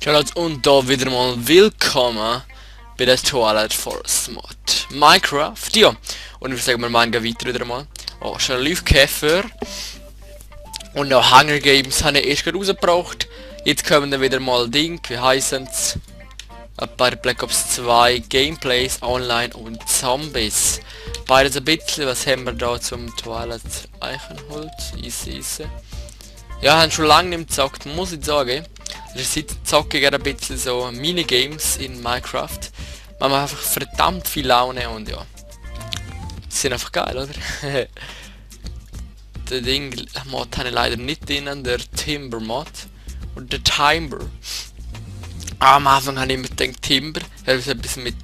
Shoutout und da wieder mal willkommen bei der Twilight Forest Mod Minecraft, ja. Und ich würde sagen, wir machen weiter wieder mal. Oh, schon Käfer. Und noch Hunger Games habe ich erst gerade rausgebracht. Jetzt kommen dann wieder mal Ding, wie heißen es? Bei Black Ops 2 Gameplays online und Zombies. Beides ein bisschen, was haben wir da zum Twilight Eichenholz? Easy. Ja, haben schon lange nicht gezockt, muss ich sagen. Seit zocke ich ein bisschen so Minigames in Minecraft. Man macht einfach verdammt viel Laune und ja. Die sind einfach geil, oder? Der Mod habe ich leider nicht drin, der Timber Mod. Und der Timber. Am Anfang habe ich immer gedacht Timber, etwas mit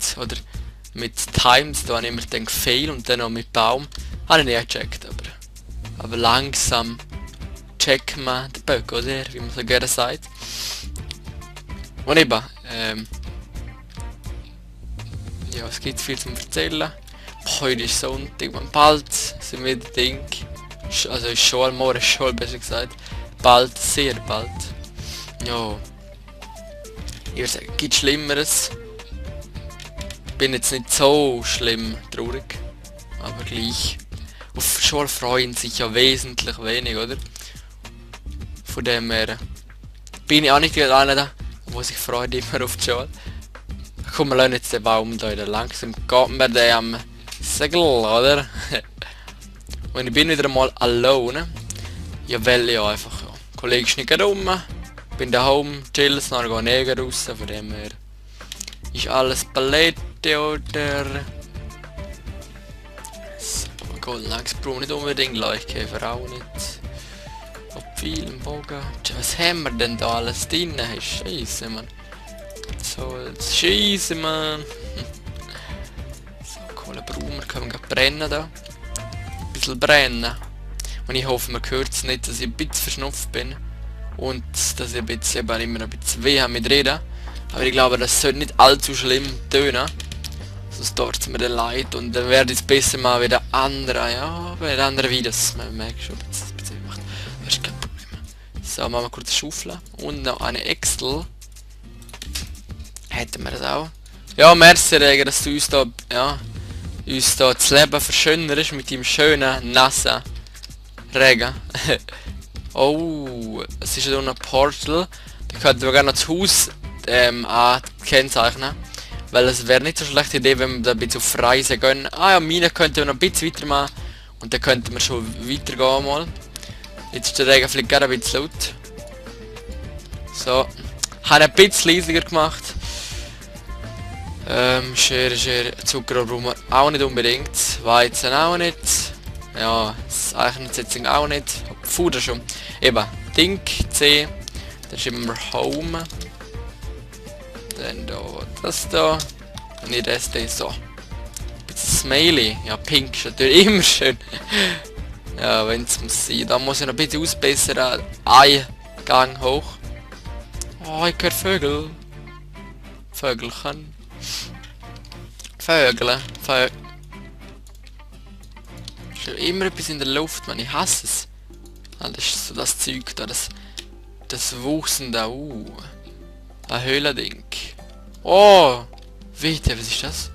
Times, da habe ich immer gedacht Fail und dann noch mit Baum. Habe ich nicht gecheckt, aber langsam checken wir den Bug, oder? Wie man so gerne sagt. Und eben, ja, es gibt viel zum Erzählen. Heute ist Sonntag, bald sind wir Ding. Also ist schon morgen, schon besser gesagt. Bald, sehr bald. Ja. Ich würde sagen, gibt Schlimmeres. Bin jetzt nicht so schlimm traurig. Aber gleich. Auf Schule freuen sich ja wesentlich wenig, oder? Von dem her bin ich auch nicht gerade einer da, wo sich freut immer auf die Schule. Komm, wir lassen jetzt den Baum da wieder langsam. Geht mir der am Segel, oder? Und ich bin wieder mal alleine. Ja, weil ja einfach, ja. Der Kollege ist nicht rum. Bin daheim, chillen, dann gehe ich raus. Von dem her ist alles Palette, oder? So, Golden Axe brauche nicht unbedingt, Leuchtkäfer auch nicht. Viel Bogen. Was haben wir denn da alles drin? Scheiße, man. So, Scheiße, man. So, Kohlebraum, wir können brennen da. Ein bisschen brennen. Und ich hoffe, man hört es nicht, dass ich ein bisschen verschnupft bin. Und dass ich ein bisschen, eben immer ein bisschen weh habe mit Reden. Aber ich glaube, das sollte nicht allzu schlimm tönen. Sonst tut es mir dann leid. Und dann werde ich es besser mal wieder andere, ja, bei den anderen Videos. Man merkt schon, dass es ein bisschen macht. Das ist kein Problem. So, machen wir kurz eine Schaufel. Und noch eine Excel. Hätten wir das auch. Ja, merci Regen, dass du uns da, ja, das Leben verschönerst mit dem schönen, nassen Regen. Oh, es ist ja noch ein Portal. Da könnten wir gerne noch das Haus kennzeichnen. Weil es wäre nicht so eine schlechte Idee, wenn wir da ein bisschen auf Reise gehen. Ah ja, Mine könnten wir noch ein bisschen weiter machen. Und dann könnten wir schon weitergehen mal. Jetzt ist der Regen vielleicht gerade ein bisschen laut. So. Habe ein bisschen leisiger gemacht. Schere. Zucker brauchen wir auch nicht unbedingt. Weizen auch nicht. Ja, das Eichensetzung auch nicht. Fuder schon. Eben. Ding, C. Dann schreiben wir Home. Dann da, das da. Und nicht das da. So. Ein bisschen Smiley. Ja, pink ist natürlich immer schön. Ja, wenn es muss sein. Da muss ich noch ein bisschen ausbessern. Eingang hoch. Oh, ich höre Vögel. Vögelchen. Vögel. Schon immer etwas in der Luft, man. Ich hasse es. Das ist so das Zeug da, das Wuchsen da. Ein Höhlending. Oh! Weiter, was ist das?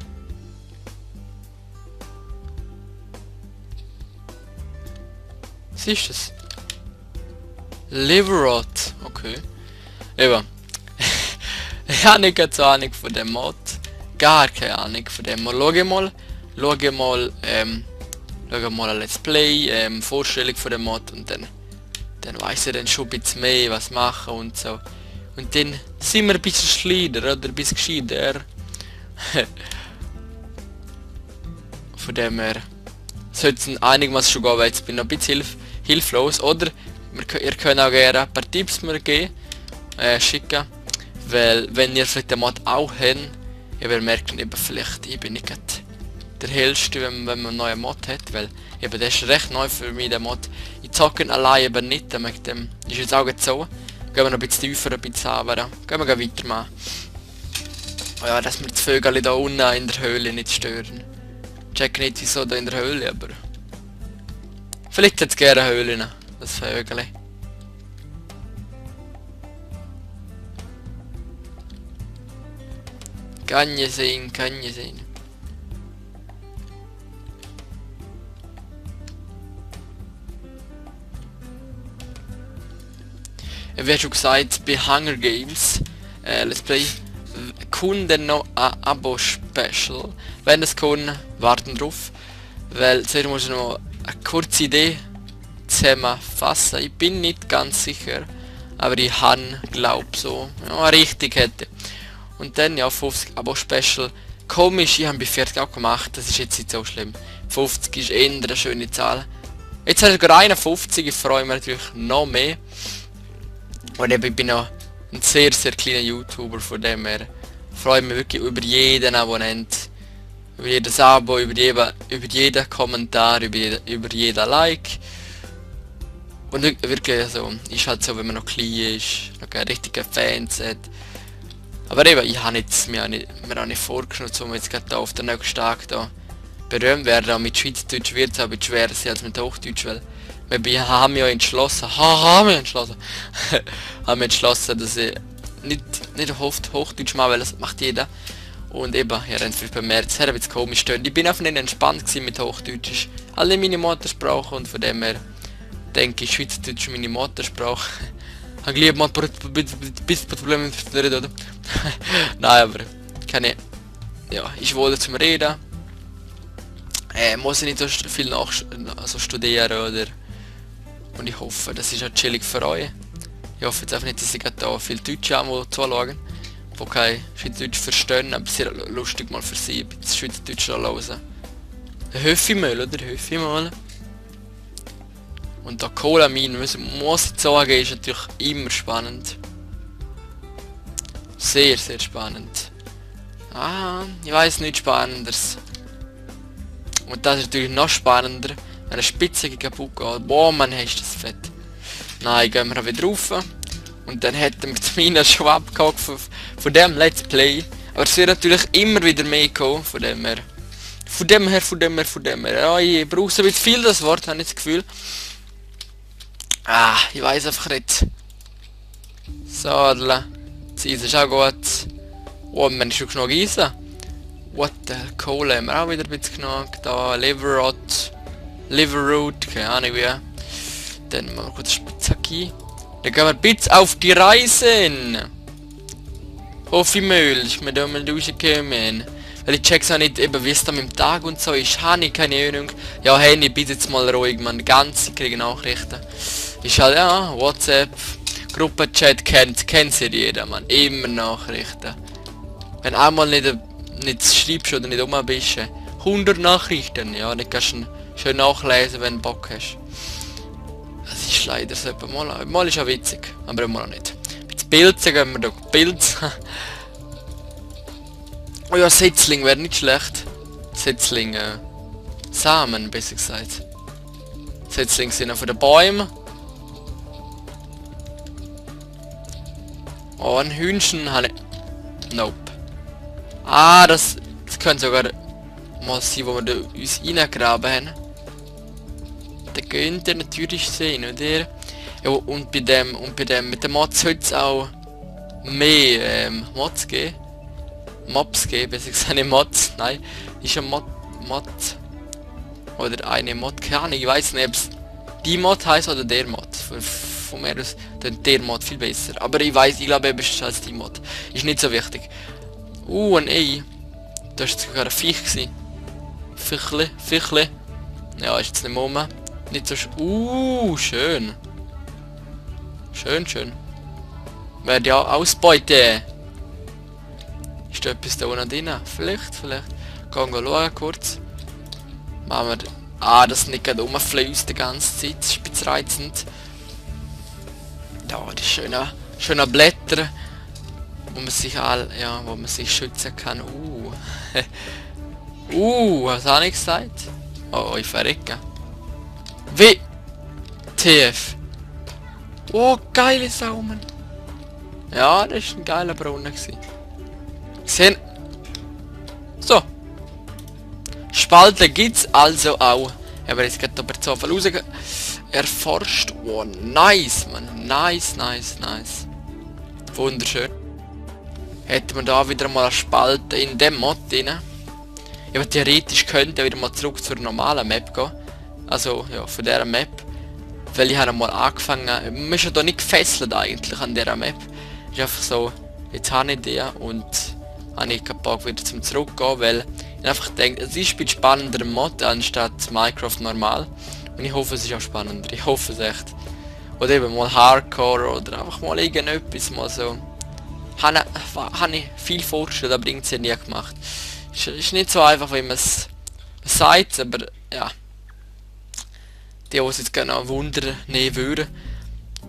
Was ist das? Liverot. Okay. Eben. Ich habe nicht ganz Ahnung von dem Mod. Gar keine Ahnung von dem Mod. Schau mal ein Let's Play, Vorstellung von dem Mod und dann weiss ich dann schon ein bisschen mehr, was machen und so. Und dann sind wir ein bisschen schleider oder ein bisschen gescheiter. Von dem her sollte es einigermaßen schon gehen, weil jetzt bin ich noch ein bisschen hilflos. Oder ihr könnt auch gerne ein paar Tipps mir geben, schicken. Weil wenn ihr vielleicht den Mod auch habt, ihr merkt dann eben vielleicht, ich bin nicht der hellste, wenn man einen neuen Mod hat, weil eben der ist recht neu für mich, der Mod. Ich zocke allein eben nicht, mit dem ist jetzt auch so. Gehen wir noch ein bisschen tiefer, ein bisschen runter. Gehen wir weitermachen. Oh ja, dass wir die Vögel da unten in der Höhle nicht stören. Check nicht wieso da in der Höhle, aber vielleicht hat es gerne Höhlen, das Vögel. Kann je sehen, kann je sehen. Wie schon gesagt, bei Hunger Games Let's Play kommt dann noch ein Abo-Special. Wenn es kommt, warten drauf. Weil zuerst muss ich noch eine kurze Idee zusammenfassen. Ich bin nicht ganz sicher, aber ich glaube so. Ja, richtig hätte. Und dann ja 50 Abo-Special. Komisch, ich habe bei 40 auch gemacht, das ist jetzt nicht so schlimm. 50 ist eher eine schöne Zahl. Jetzt habe ich sogar 51, ich freue mich natürlich noch mehr. Und eben, ich bin noch ein sehr kleiner YouTuber, von dem her freue ich mich wirklich über jeden Abonnent, über jedes Abo, über jeden Kommentar, über jeden Like. Und wirklich, also, ist halt so, wenn man noch klein ist, noch keine richtigen Fans hat. Aber eben, ich habe jetzt mir auch nicht vorgenommen, um jetzt gerade auf den nächsten Tag da berühmt werden. Auch mit Schweizerdeutsch wird es aber schwerer sein als mit Hochdeutsch, weil wir haben ja entschlossen, haben wir entschlossen, dass ich nicht oft Hochdeutsch mache, weil das macht jeder. Und eben, ihr habt vielleicht bemerkt, es hat ein bisschen komisch stehen. Ich bin einfach nicht entspannt gewesen mit Hochdeutsch. Ist alle meine Muttersprache und von dem her denke ich, Schweizerdeutsch meine Muttersprache. Ich habe lieber mal ein bisschen Probleme mit der Rede, oder? Nein, aber keine. Ja, ist wohl zum Reden. Muss ich nicht so viel studieren, oder? Und ich hoffe, das ist auch chillig für euch. Ich hoffe jetzt einfach nicht, dass ich da viele Deutsche haben, die zuschauen, die kein Schweizerdeutsch verstehen, aber sehr lustig mal für sie, ein bisschen Schweizerdeutsch hören. Hoffe ich mal, oder? Hoffe ich mal. Und der Cola-Mine, muss ich sagen, ist natürlich immer spannend. Sehr spannend. Ich weiß nichts Spannenderes. Und das ist natürlich noch spannender, wenn eine Spitze kaputt geht. Boah, man, ist das fett. Nein, gehen wir wieder rauf. Und dann hätten wir zumindest schon abgehakt von dem Let's Play. Aber es wird natürlich immer wieder mehr kommen, von dem her. Ja, ich brauche so ein bisschen viel das Wort, habe ich das Gefühl. Ich weiß einfach nicht. So, das Eisen ist auch gut. Oh, man ist schon genug Eisen. What the Kohle haben wir auch wieder ein bisschen genug. Da, Liverroot, keine Ahnung wie. Dann machen wir kurz Spitzhacki. Dann gehen wir ein bisschen auf die Reise. Hoffe ich mal, ich mir da mal rausgekommen. Weil ich check's auch nicht, eben wie es da mit dem Tag und so ist, habe ich keine Ahnung. Ja, hey, ich bin jetzt mal ruhig, man, ganz kriege Nachrichten. Ist halt, ja, WhatsApp, Gruppenchat kennt sie jeder, man, immer Nachrichten. Wenn du einmal nicht schreibst oder nicht bist, 100 Nachrichten, ja, dann kannst du schön nachlesen, wenn du Bock hast. Das ist leider so, mal ist ja witzig, aber mal auch nicht. Mit Pilzen gehen wir da Pilze. Oh ja, Setzling wäre nicht schlecht. Setzling, Samen, besser gesagt. Setzling sind auch von den Bäumen. Oh, ein Hühnchen habe ich... Nope. Das könnte sogar mal sein, wo wir da uns reingraben haben. Da könnt ihr natürlich sehen, oder? Ja, und bei dem mit dem Mods sollte es auch mehr Mods geben. Mobs geben, besser gesagt nicht Mods, nein. Ist ein Mod. Oder eine Mod, keine Ahnung, ich weiß nicht, ob es die Mod heißt oder der Mod. Von mir aus der Mod viel besser. Aber ich glaube eben, es ist als die Mod. Ist nicht so wichtig. Ein Ei. Das war sogar ein Viech gewesen. Fichle. Ja, ist jetzt nicht mehr. Nicht so schön. Schön. Werde ja ausbeuten. Ist da etwas da unten drin? Vielleicht. Gehen wir schauen kurz. Machen wir... das nicht gerade rumfließt die ganze Zeit. Das ist ein bisschen reizend. Da, die schönen Blätter. Wo man sich schützen kann. Was habe ich gesagt? Oh, ich verrecke. TF. Oh, geile Saumen. Ja, das ist ein geiler Brunnen gewesen. Sehen. So. Spalten gibt's also auch. Aber jetzt geht aber so viel raus erforscht. Oh, nice, man. Nice. Wunderschön. hätte man da wieder mal eine Spalte in dem Mod drin. Aber theoretisch könnte ich wieder mal zurück zur normalen Map gehen. Also ja, von dieser Map. Weil ich habe mal angefangen, man ist ja da nicht gefesselt eigentlich an dieser Map. Ist einfach so, jetzt habe ich die und habe ich keinen Bock wieder zum zurückgehen, weil ich einfach denke, es ist ein spannender Mod anstatt Minecraft normal. Und ich hoffe, es ist auch spannender. Ich hoffe es echt. Oder eben mal Hardcore oder einfach mal irgendetwas mal so. Habe ich viel vorgestellt, aber irgendwie nie gemacht. Ist nicht so einfach, wie man es sagt, aber ja. Die es jetzt gerne noch Wunder nehmen würden.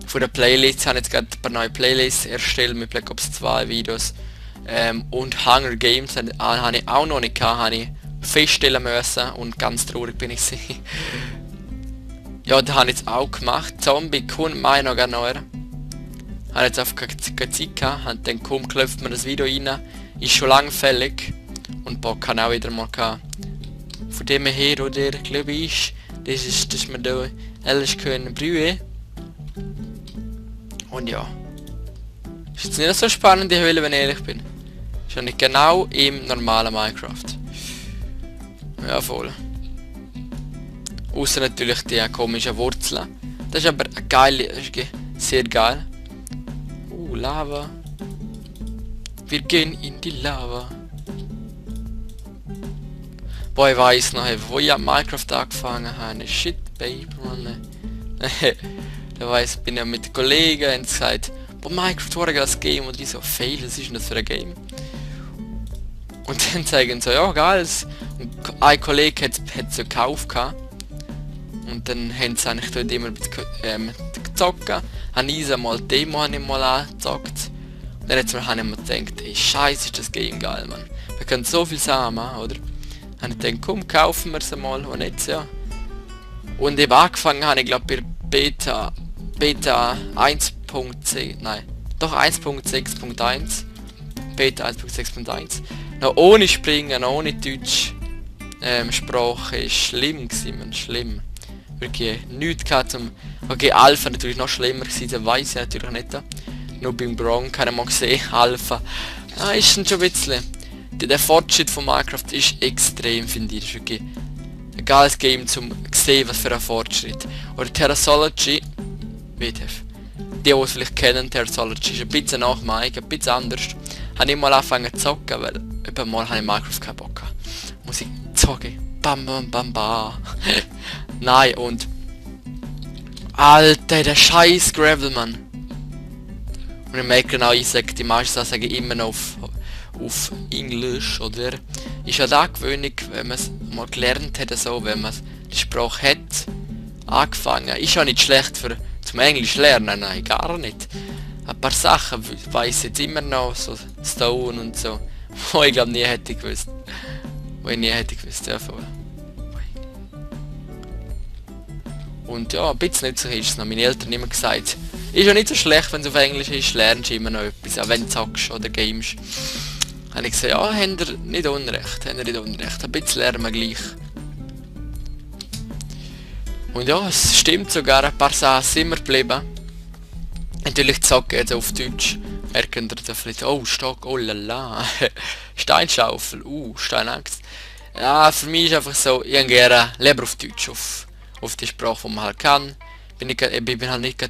Von der Playlist habe ich jetzt gerade ein paar neue Playlists erstellt mit Black Ops 2 Videos. Und Hunger Games habe ich auch noch nicht gehabt, habe ich feststellen müssen und ganz traurig bin ich gewesen. Ja, das habe ich jetzt auch gemacht. Zombie kommt mir noch gerne noch. Habe jetzt einfach keine Zeit gehabt, habe dann komm, klopft mir das Video rein. Ist schon lang fällig. Und Bock kann auch wieder mal gehabt. Von dem her, oder glaube ich, das ist mir da alles können brühen. Und ja. Ist jetzt nicht so spannend die Höhle, wenn ich ehrlich bin. Ist ja nicht genau im normalen Minecraft. Ja, voll. Außer natürlich die komischen Wurzeln. Das ist aber eine geile, sehr geil. Lava. Wir gehen in die Lava. Boah, ich weiss noch, wo ich an Minecraft angefangen habe. Shit, baby, man. Da weiss, bin ja mit den Kollegen und gesagt, boah, Minecraft war das Game. Und ich so, fail, was ist denn das für ein Game? Und dann sagen sie so, ja, geil. Und ein Kollege hat es so gekauft. Und dann haben sie eigentlich dort immer ein bisschen gezockt. Habe ich einmal die Demo angezockt. Und dann habe ich mir gedacht, ey, scheiße, ist das Game geil, Mann. Wir können so viel zusammen, oder? Habe ich gedacht, komm, kaufen wir es einmal. Und jetzt, ja. Und eben angefangen habe ich, glaube bei Beta 1.10, nein, doch 1.6.1. Beta 1.6.1. Noch ohne Springen, noch ohne Deutsch. Sprache ist schlimm gewesen, man, schlimm. Wirklich nichts gehabt zum... Okay, Alpha natürlich noch schlimmer gewesen, das weiss ich natürlich nicht. Nur beim Bronc habe ich mal gesehen, Alpha. Ist schon ein bisschen... Der Fortschritt von Minecraft ist extrem, finde ich. Das ist wirklich ein geiles Game zum sehen, was für ein Fortschritt. Oder Terrasology... WTF. Die es vielleicht kennen, Terrasology ist ein bisschen nach Mike, ein bisschen anders. Habe ich mal angefangen zu zocken, weil eben mal habe ich Minecraft keinen Bock gehabt. Muss ich zocken. Bam bam bam bam. Nein, und... Alter, der scheiß Gravelman. Und ich merke genau, ich sage, die meisten sagen immer noch auf Englisch, oder? Ist ja da gewöhnlich, wenn man es mal gelernt hat, so, wenn man die Sprache hat, angefangen. Ist ja nicht schlecht für zum Englisch lernen, nein, gar nicht. Ein paar Sachen weiss ich jetzt immer noch, so Stone und so, wo ich glaube nie hätte gewusst. Wo ich nie hätte gewusst, ja voll. Und ja, ein bisschen nützlich ist es noch. Meine Eltern haben immer gesagt, ist ja nicht so schlecht, wenn es auf Englisch ist, lernst du immer noch etwas, auch wenn du zockst oder gamest. Habe ich gesagt, ja, habt ihr nicht Unrecht, ein bisschen lernen wir gleich. Und ja, es stimmt sogar, ein paar Sachen sind wir geblieben. Natürlich zocken jetzt auf Deutsch. Merken ihr da vielleicht, oh Stock, oh lala. Steinschaufel, Steinangst. Ja, für mich ist einfach so, ich gehe gerne lieber auf Deutsch, auf die Sprache, die man halt kann. Ich bin halt nicht der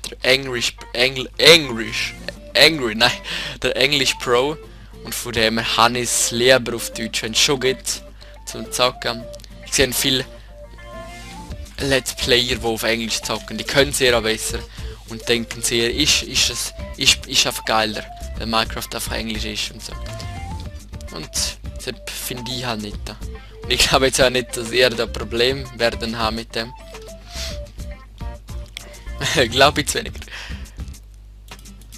der English Pro. Und von dem her habe ich es lieber auf Deutsch, wenn es schon geht, zum Zocken. Ich sehe viele Let's Player, die auf Englisch zocken, die können sehr auch besser. Und denken sehr, ist einfach geiler, weil Minecraft einfach Englisch ist und so. Und das finde ich halt nicht. Und ich glaube jetzt auch nicht, dass ihr da Problem werden haben mit dem. Glaube ich weniger.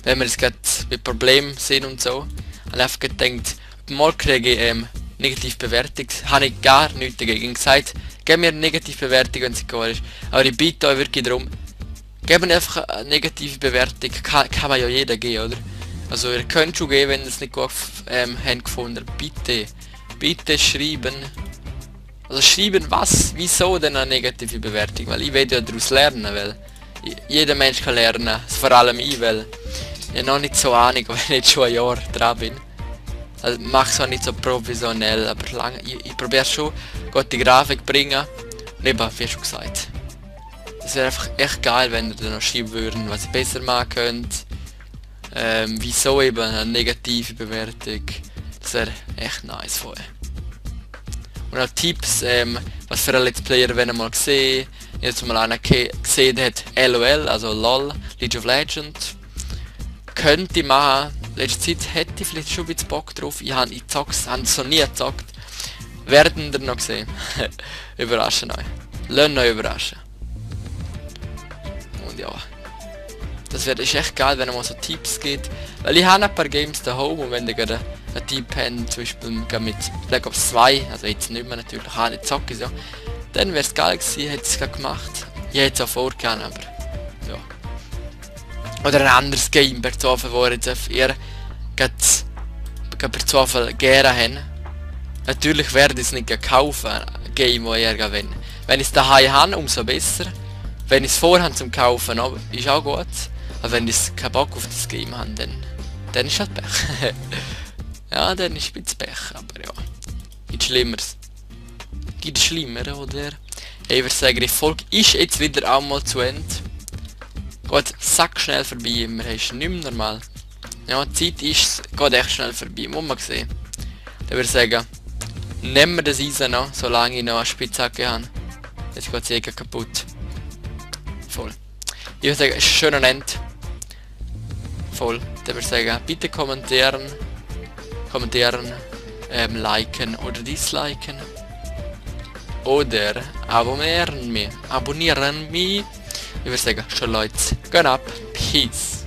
Wenn wir jetzt gerade mit Problemen sehen und so, habe ich einfach gedacht, mal kriege ich negative Bewertung, habe ich gar nichts dagegen gesagt. Gebt mir eine negative Bewertung, wenn es egal ist. Aber ich bitte euch wirklich darum, gebt mir einfach eine negative Bewertung, kann man ja jeder geben, oder? Also ihr könnt schon geben, wenn ihr es nicht gut habt gefunden. Bitte schreiben. Also schreiben was, wieso denn eine negative Bewertung? Weil ich will ja daraus lernen, weil jeder Mensch kann lernen, vor allem ich, weil ich noch nicht so Ahnung, wenn ich jetzt schon ein Jahr dran bin. Also mach es auch nicht so professionell, aber lange, ich probiere schon, gute Grafik bringen. Und eben, wie schon gesagt. Das wäre einfach echt geil, wenn ihr dann noch schreiben würden, was ihr besser machen könnt. Wieso eben eine negative Bewertung. Das wäre echt nice von euch. Und auch Tipps, was für ein Let's Player wenn ihr mal gesehen. Jetzt mal einer gesehen hat LOL, also LOL, League of Legends. Könnte ich machen. Letzte Zeit hätte ich vielleicht schon ein bisschen Bock drauf. Ich habe es noch nie gezockt. Werden ihr noch sehen. Überraschen euch. Lasst euch überraschen. Und ja. Das wäre echt geil, wenn es mal so Tipps gibt. Weil ich habe ein paar Games daheim und wenn ihr gerade einen Tipp habt, zum Beispiel mit Black Ops 2, also jetzt nicht mehr natürlich, auch nicht zocke so, dann wäre es geil gewesen, hätte ich es gemacht. Ich hätte es auch vorgegangen, aber ja. Oder ein anderes Game per Zufall, wo ihr jetzt auf ihr per Zufall gerne habt. Natürlich werde ich es nicht kaufen, ein Game, wo ihr gewinnt. Wenn ich es daheim habe, umso besser. Wenn ich es vorhabe zum Kaufen, ist auch gut. Aber wenn ich keinen Bock auf das Game habe, dann ist halt Pech. Ja, dann ist ein bisschen Pech, aber ja. Gibt Schlimmeres. Gibt Schlimmer, oder? Hey, ich würde sagen, die Folge ist jetzt wieder einmal zu Ende. Geht sack schnell vorbei, immer ist nicht mehr normal. Ja, die Zeit geht echt schnell vorbei, muss man sehen. Dann würde ich sagen, nehmen wir das Eisen noch, solange ich noch eine Spitzhacke habe. Jetzt geht es eh kaputt. Voll. Ich würde sagen, es ist ein schöner Ende. Voll. Dann würde ich sagen, bitte kommentieren, liken oder disliken. Oder abonnieren mich. Ich würde sagen, schon Leute, gehen ab. Peace.